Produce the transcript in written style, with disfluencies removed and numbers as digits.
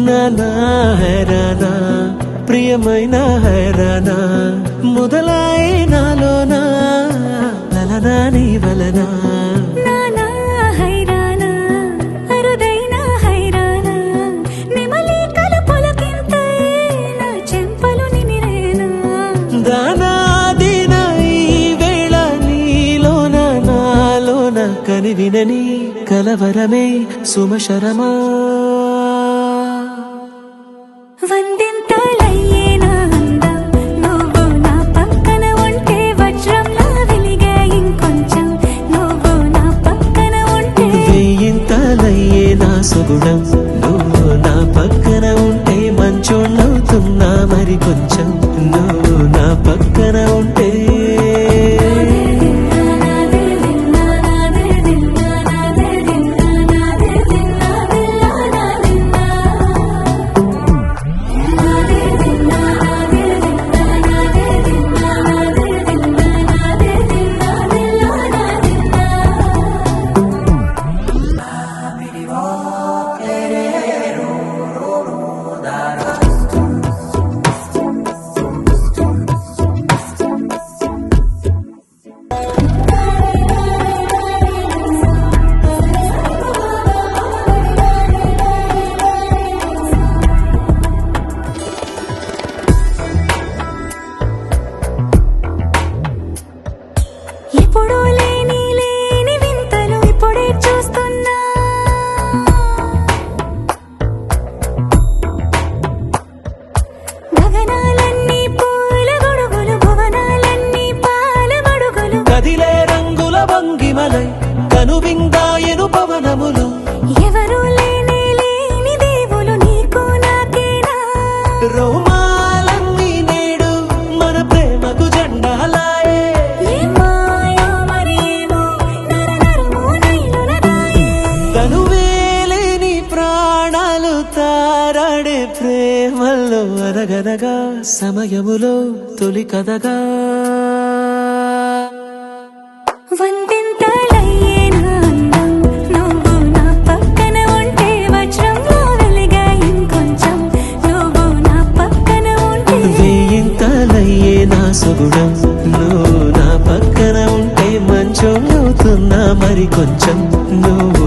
నానా హైరానా ప్రియమైన హైరానా మొదలై నాలోనా లలనా నీ వలనా నానా హైరానా అరుదైన హైరానా నిమలి కలుపులకింతై నా చెంపలు నిమిరేనా దానా దిన ఈ వేళ నీలోన నాలోన కనివినని కలవరమే సుమశరమా వందింతలయ్యేనా అందం నువ్వు నా పక్కన ఉంటే వజ్రంలా వెలిగే ఇంకొంచెం నువ్వు నా పక్కన ఉంటే వెయ్యింతలయ్యే నా సుగుణం నువ్వు నా పక్కన ఉంటే మంచోళ్ళవుతున్నా మరి కొంచెం నువ్వు నా పక్కన ఉంటే ఎప్పుడూ లేని వింతలు ఇప్పుడే చూస్తున్నా గగనాలన్నీ పూల గొడుగులు భువనాలన్నీ పాల మడుగులు కదిలే రంగుల వంగిమలై కనువిందాయను పవనములు ఎవరూ లేని దేవులు నీకు నాకేనా రోమాలన్నీ నేడు మన ప్రేమకు జెండాలాయే ఏమాయో మరేమో నరనరమో నైలునదాయే తనువేలేని ప్రాణాలు తారాడే ప్రేమల్లో అనగనగా సమయములో తొలి కథగా వందింతలయ్యేనా అందం నువ్వు నా పక్కన ఉంటే వజ్రంలో వెలిగే ఇంకొంచెం నువ్వు నా పక్కన ఉంటే వెయ్యింతలయ్యే నా సుగుణం నువ్వు నా పక్కన ఉంటే మంచోళ్ళవుతున్నా మరి కొంచెం నువ్వు